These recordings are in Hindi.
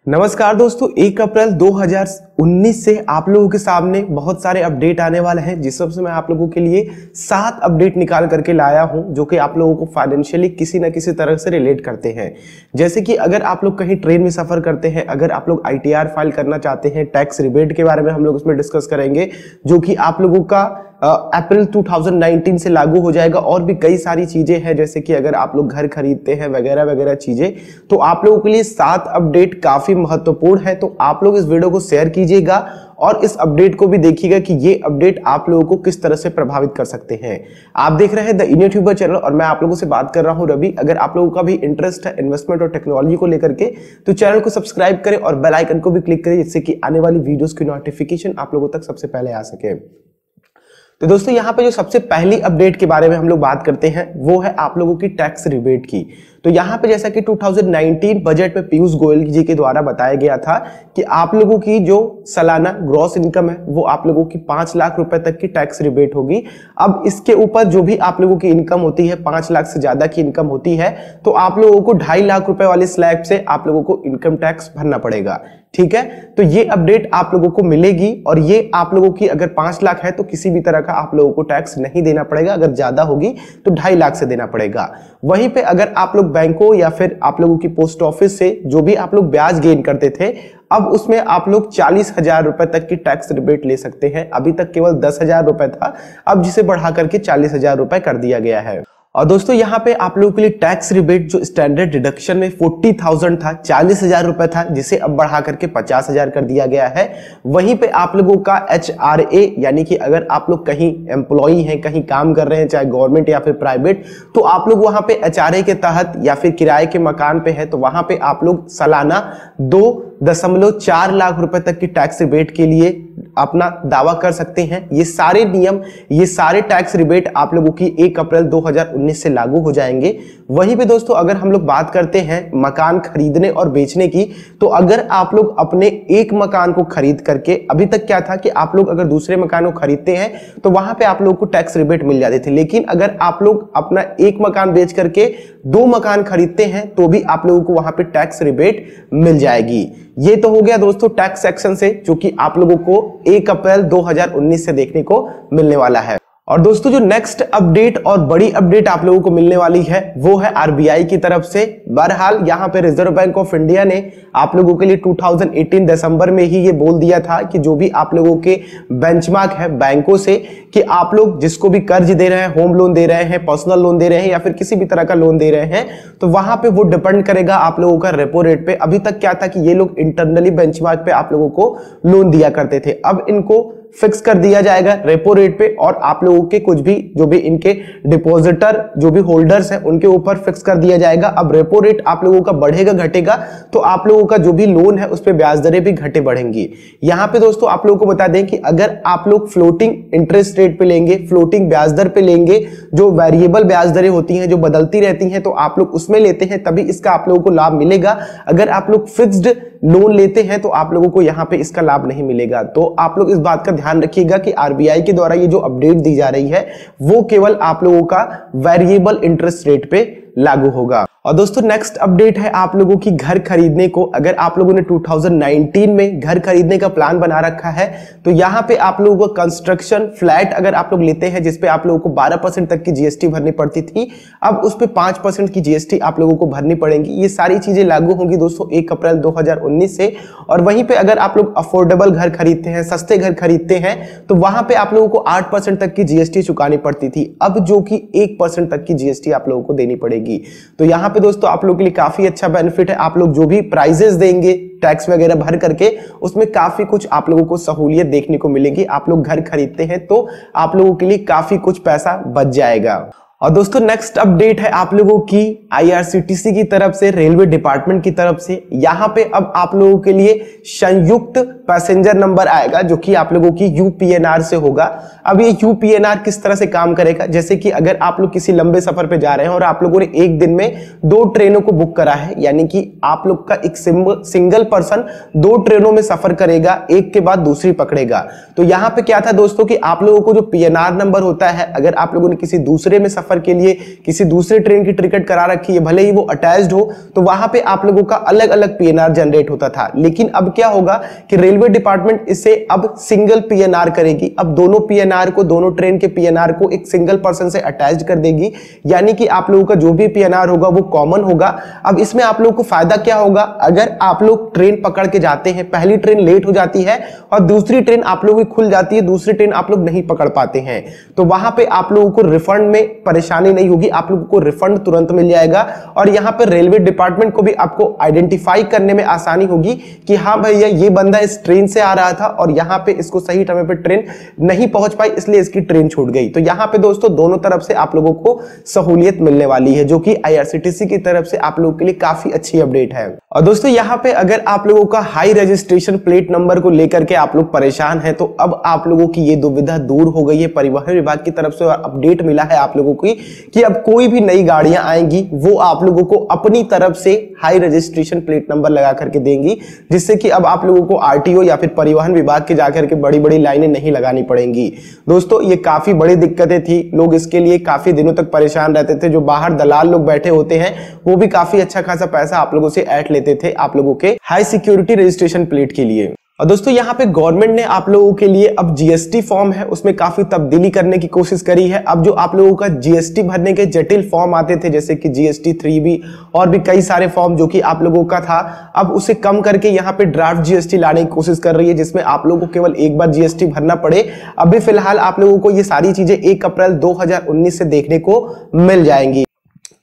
नमस्कार दोस्तों, 1 अप्रैल 2019 से आप लोगों के सामने बहुत सारे अपडेट आने वाले हैं, जिस सबसे मैं आप लोगों के लिए 7 अपडेट निकाल करके लाया हूं जो कि आप लोगों को फाइनेंशियली किसी ना किसी तरह से रिलेट करते हैं। जैसे कि अगर आप लोग कहीं ट्रेन में सफर करते हैं, अगर आप लोग ITR फाइल करना चाहते हैं, टैक्स रिबेट के बारे में हम लोग उसमें डिस्कस करेंगे जो कि आप लोगों का अप्रैल 2019 से लागू हो जाएगा। और भी कई सारी चीजें हैं, जैसे कि अगर आप लोग घर खरीदते हैं वगैरह वगैरह चीजें, तो आप लोगों के लिए 7 अपडेट काफी महत्वपूर्ण है। तो आप लोग इस वीडियो को शेयर कीजिएगा और इस अपडेट को भी देखिएगा कि ये अपडेट आप लोगों को किस तरह से प्रभावित कर सकते हैं। आप देख रहे हैं द इंडियन यूट्यूबर चैनल और मैं आप लोगों से बात कर रहा हूं रवि। अगर आप लोगों का भी इंटरेस्ट है इन्वेस्टमेंट और टेक्नोलॉजी को लेकर के, तो चैनल को सब्सक्राइब करें और बेल आइकन को भी क्लिक करें, जिससे कि आने वाली वीडियोस की नोटिफिकेशन आप लोगों तक सबसे पहले आ सके। तो दोस्तों, यहाँ पे जो सबसे पहली अपडेट के बारे में हम लोग बात करते हैं वो है आप लोगों की टैक्स रिबेट की। तो यहाँ पे जैसा कि 2019 बजट में पीयूष गोयल जी के द्वारा बताया गया था कि आप लोगों की जो सालाना ग्रॉस इनकम है वो आप लोगों की 5 लाख रुपए तक की टैक्स रिबेट होगी। अब इसके ऊपर जो भी आप लोगों की इनकम होती है, 5 लाख से ज्यादा की इनकम होती है, तो आप लोगों को 2.5 लाख रुपए वाले स्लैब से आप लोगों को इनकम टैक्स भरना पड़ेगा। ठीक है, तो ये अपडेट आप लोगों को मिलेगी और ये आप लोगों की अगर 5 लाख है तो किसी भी तरह का आप लोगों को टैक्स नहीं देना पड़ेगा। अगर ज्यादा होगी तो 2.5 लाख से देना पड़ेगा। वहीं पे अगर आप लोग बैंकों या फिर आप लोगों की पोस्ट ऑफिस से जो भी आप लोग ब्याज गेन करते थे, अब उसमें आप लोग 40,000 रुपए तक की टैक्स रिबेट ले सकते हैं। अभी तक केवल 10,000 रुपए था, अब जिसे बढ़ा करके 40,000 रुपए कर दिया गया है। और दोस्तों, यहाँ पे आप लोगों के लिए टैक्स रिबेट जो स्टैंडर्ड डिडक्शन में 40,000 था, 40,000 रुपए था, जिसे अब बढ़ा करके 50,000 कर दिया गया है। वहीं पे आप लोगों का HRA, यानी कि अगर आप लोग कहीं एम्प्लॉई हैं, कहीं काम कर रहे हैं, चाहे गवर्नमेंट या फिर प्राइवेट, तो आप लोग वहां पे HRA के तहत या फिर किराए के मकान पे है, तो वहां पे आप लोग सालाना 2.4 लाख रुपए तक की टैक्स रिबेट के लिए अपना दावा कर सकते हैं। ये सारे नियम, ये सारे टैक्स रिबेट आप लोगों की 1 अप्रैल 2019 से लागू हो जाएंगे। वहीं पे दोस्तों, अगर हम लोग बात करते हैं मकान खरीदने और बेचने की, तो अगर आप लोग अपने एक मकान को खरीद करके, अभी तक क्या था कि आप लोग अगर दूसरे मकान को खरीदते हैं तो वहां पे आप लोग को टैक्स रिबेट मिल जाती थी, लेकिन अगर आप लोग अपना एक मकान बेच करके 2 मकान खरीदते हैं तो भी आप लोगों को वहां पे टैक्स रिबेट मिल जाएगी। ये तो हो गया दोस्तों टैक्स सेक्शन से, जो कि आप लोगों को 1 अप्रैल 2019 से देखने को मिलने वाला है। और दोस्तों, जो नेक्स्ट अपडेट और बड़ी अपडेट आप लोगों को मिलने वाली है वो है RBI की तरफ से। बहरहाल यहाँ पे रिजर्व बैंक ऑफ इंडिया ने आप लोगों के लिए 2018 दिसंबर में ही ये बोल दिया था कि जो भी आप लोगों के बेंचमार्क है बैंकों से, कि आप लोग जिसको भी कर्ज दे रहे हैं, होम लोन दे रहे हैं, पर्सनल लोन दे रहे हैं या फिर किसी भी तरह का लोन दे रहे हैं, तो वहां पे वो डिपेंड करेगा आप लोगों का रेपो रेट पे। अभी तक क्या था कि ये लोग इंटरनली बेंचमार्क पे आप लोगों को लोन दिया करते थे, अब इनको फिक्स कर दिया जाएगा रेपो रेट पे, और आप लोगों के कुछ भी जो भी इनके डिपॉजिटर जो भी होल्डर्स हैं उनके ऊपर फिक्स कर दिया जाएगा। अब रेपो रेट आप लोगों का बढ़ेगा घटेगा, तो आप लोगों का जो भी लोन है उस पे ब्याज दरें भी घटे बढ़ेंगी। यहाँ पे दोस्तों आप लोगों को बता दें कि अगर आप लोग फ्लोटिंग इंटरेस्ट रेट पे लेंगे, फ्लोटिंग ब्याज दर पे लेंगे, जो वेरिएबल ब्याज दरें होती हैं जो बदलती रहती हैं, तो आप लोग उसमें लेते हैं तभी इसका आप लोगों को लाभ मिलेगा। अगर आप लोग फिक्स्ड लोन लेते हैं तो आप लोगों को यहाँ पे इसका लाभ नहीं मिलेगा। तो आप लोग इस बात का ध्यान रखिएगा कि RBI के द्वारा ये जो अपडेट दी जा रही है वो केवल आप लोगों का वेरिएबल इंटरेस्ट रेट पे लागू होगा। और दोस्तों, नेक्स्ट अपडेट है आप लोगों की घर खरीदने को। अगर आप लोगों ने 2019 में घर खरीदने का प्लान बना रखा है, तो यहाँ पे आप लोगों को कंस्ट्रक्शन फ्लैट अगर आप लोग लेते हैं जिसपे आप लोगों को 12% तक की GST भरनी पड़ती थी, अब उस पे 5% की GST आप लोगों को भरनी पड़ेगी। ये सारी चीजें लागू होंगी दोस्तों 1 अप्रैल 2019 से। और वहीं पे अगर आप लोग अफोर्डेबल घर खरीदते हैं, सस्ते घर खरीदते हैं, तो वहां पे आप लोगों को 8% तक की GST चुकानी पड़ती थी, अब जो कि 1% तक की GST आप लोगों को देनी पड़ेगी। तो यहाँ पे दोस्तों आप लोगों के लिए काफी अच्छा बेनिफिट है। आप लोग जो भी प्राइजेस देंगे टैक्स वगैरह भर करके, उसमें काफी कुछ आप लोगों को सहूलियत देखने को मिलेगी। आप लोग घर खरीदते हैं तो आप लोगों के लिए काफी कुछ पैसा बच जाएगा। और दोस्तों, नेक्स्ट अपडेट है आप लोगों की IRCTC की तरफ से, रेलवे डिपार्टमेंट की तरफ से। यहाँ पे अब आप लोगों के लिए संयुक्त पैसेंजर नंबर आएगा जो कि आप लोगों की UPNR से होगा। अब ये UPNR किस तरह से काम करेगा, जैसे कि अगर आप लोग किसी लंबे सफर पे जा रहे हैं और आप लोगों ने एक दिन में 2 ट्रेनों को बुक करा है, यानी कि आप लोग का एक सिंगल पर्सन 2 ट्रेनों में सफर करेगा, एक के बाद दूसरी पकड़ेगा। तो यहाँ पे क्या था दोस्तों कि आप लोगों को जो PNR नंबर होता है, अगर आप लोगों ने किसी दूसरे में सफर के लिए किसी दूसरे ट्रेन की टिकट करा रखी है, भले ही वो अटैच्ड हो, तो वहां पे आप लोगों का अलग अलग पीएनआर जनरेट होता था। लेकिन अब क्या होगा कि रेलवे डिपार्टमेंट इसे अब सिंगल पीएनआर करेगी। अब दोनों पीएनआर को, दोनों ट्रेन के पीएनआर को एक सिंगल पर्सन से अटैच कर देगी, यानी कि आप लोगों का जो भी पीएनआर होगा वो कॉमन होगा। अब इसमें आप लोगों को फायदा क्या होगा, अगर आप लोग ट्रेन पकड़ के जाते हैं, पहली ट्रेन लेट हो जाती है और दूसरी ट्रेन आप लोगों की खुल जाती है, दूसरी ट्रेन आप लोग नहीं पकड़ पाते हैं, तो वहां पे आप लोगों को रिफंड में परेशानी नहीं होगी, आप लोगों को रिफंड तुरंत मिल जाएगा। और यहां पे रेलवे डिपार्टमेंट को भी आपको आइडेंटिफाई करने में आसानी होगी कि हाँ भैया ये बंदा इस ट्रेन से आ रहा था और यहां पे इसको सही समय पे ट्रेन नहीं पहुंच पाई, इसलिए इसकी ट्रेन छूट गई। तो यहां पे दोस्तों दोनों तरफ से आप लोगों को सहूलियत मिलने वाली है, जो कि आईआरसीटीसी की तरफ से आप लोगों के लिए काफी अच्छी अपडेट है। और दोस्तों यहां पे अगर आप लोगों का हाई रजिस्ट्रेशन प्लेट नंबर को लेकर के आप लोग परेशान हैं, तो अब आप लोगों की ये दुविधा दूर हो गई है। परिवहन विभाग की तरफ से अपडेट मिला है आप लोगों को कि अब कोई भी नई गाड़ियां आएंगी वो आप लोगों को अपनी तरफ से हाई रजिस्ट्रेशन प्लेट नंबर लगा करके देंगी, जिससे कि अब आप लोगों को आरटीओ या फिर परिवहन विभाग के जाकर के बड़ी बड़ी लाइनें नहीं लगानी पड़ेंगी। दोस्तों ये काफी बड़ी दिक्कतें थी, लोग इसके लिए काफी दिनों तक परेशान रहते थे। जो बाहर दलाल लोग बैठे होते हैं वो भी काफी अच्छा खासा पैसा आप लोगों से ऐंठ लेते थे आप लोगों के हाई सिक्योरिटी रजिस्ट्रेशन प्लेट के लिए। और दोस्तों यहाँ पे गवर्नमेंट ने आप लोगों के लिए अब जीएसटी फॉर्म है उसमें काफी तब्दीली करने की कोशिश करी है। अब जो आप लोगों का जीएसटी भरने के जटिल फॉर्म आते थे, जैसे कि जीएसटी 3B और भी कई सारे फॉर्म जो कि आप लोगों का था, अब उसे कम करके यहाँ पे ड्राफ्ट जीएसटी लाने की कोशिश कर रही है, जिसमें आप लोगों को केवल एक बार जीएसटी भरना पड़े। अभी फिलहाल आप लोगों को ये सारी चीजें 1 अप्रैल 2019 से देखने को मिल जाएंगी।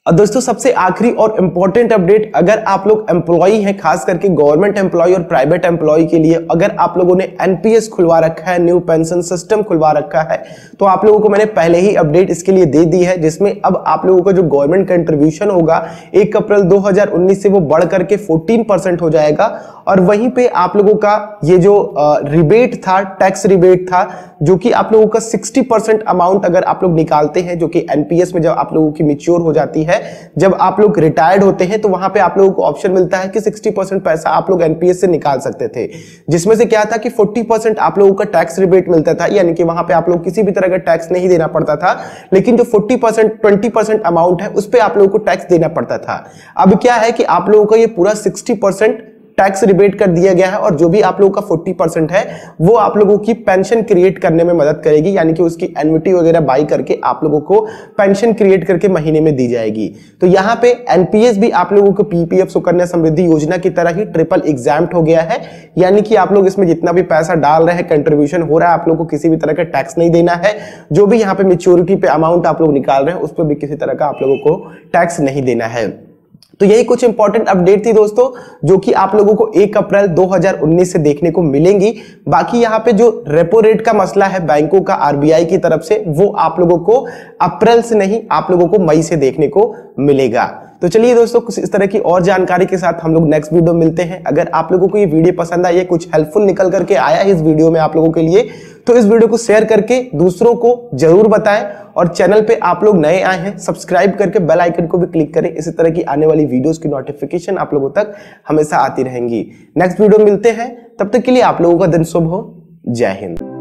और दोस्तों सबसे आखिरी और इंपॉर्टेंट अपडेट, अगर आप लोग एम्प्लॉय हैं, खास करके गवर्नमेंट एम्प्लॉय और प्राइवेट एम्प्लॉय के लिए, अगर आप लोगों ने एनपीएस खुलवा रखा है, न्यू पेंशन सिस्टम खुलवा रखा है, तो आप लोगों को मैंने पहले ही अपडेट इसके लिए दे दी है, जिसमें अब आप लोगों का जो गवर्नमेंट कंट्रीब्यूशन होगा 1 अप्रैल 2019 से वो बढ़ करके 14% हो जाएगा। और वहीं पे आप लोगों का ये जो रिबेट था, टैक्स रिबेट था, जो कि आप लोगों का 60% अमाउंट अगर आप लोग निकालते हैं, जो कि एनपीएस में जब आप लोगों की मैच्योर हो जाती है, जब आप लोग रिटायर्ड होते हैं, तो वहां पे आप लोगों को ऑप्शन मिलता है कि 60% पैसा आप लोग एनपीएस से निकाल सकते थे, जिसमें से क्या था कि 40% आप लोगों का टैक्स रिबेट मिलता था, यानी कि वहां पे आप लोग किसी भी तरह का टैक्स नहीं देना पड़ता था। लेकिन जो 20% अमाउंट है उस पर आप लोगों को टैक्स देना पड़ता था। अब क्या है कि आप लोगों का ये पूरा 60% टैक्स रिबेट कर दिया गया है, और जो भी आप लोगों का 40% है वो आप लोगों की पेंशन क्रिएट करने में मदद करेगी, यानी कि उसकी एन्युटी वगैरह बाई करके आप लोगों को पेंशन क्रिएट करके महीने में दी जाएगी। तो यहाँ पे एनपीएस भी आप लोगों को पीपीएफ सुकन्या समृद्धि योजना की तरह ही ट्रिपल एग्जाम्प्ट हो गया है, यानी कि आप लोग इसमें जितना भी पैसा डाल रहे हैं, कंट्रीब्यूशन हो रहा है, आप लोग को किसी भी तरह का टैक्स नहीं देना है। जो भी यहाँ पे मैच्योरिटी पे अमाउंट आप लोग निकाल रहे हैं उस पर भी किसी तरह का आप लोगों को टैक्स नहीं देना है। तो यही कुछ इंपॉर्टेंट अपडेट थी दोस्तों, जो कि आप लोगों को 1 अप्रैल 2019 से देखने को मिलेंगी। बाकी यहाँ पे जो रेपो रेट का मसला है बैंकों का आरबीआई की तरफ से, वो आप लोगों को अप्रैल से नहीं, आप लोगों को मई से देखने को मिलेगा। तो चलिए दोस्तों, कुछ इस तरह की और जानकारी के साथ हम लोग नेक्स्ट वीडियो मिलते हैं। अगर आप लोगों को ये वीडियो पसंद आई है, कुछ हेल्पफुल निकल करके आया है इस वीडियो में आप लोगों के लिए, तो इस वीडियो को शेयर करके दूसरों को जरूर बताएं। और चैनल पे आप लोग नए आए हैं, सब्सक्राइब करके बेल आइकन को भी क्लिक करें। इसी तरह की आने वाली वीडियोस की नोटिफिकेशन आप लोगों तक हमेशा आती रहेंगी। नेक्स्ट वीडियो मिलते हैं, तब तक के लिए आप लोगों का दिन शुभ हो। जय हिंद।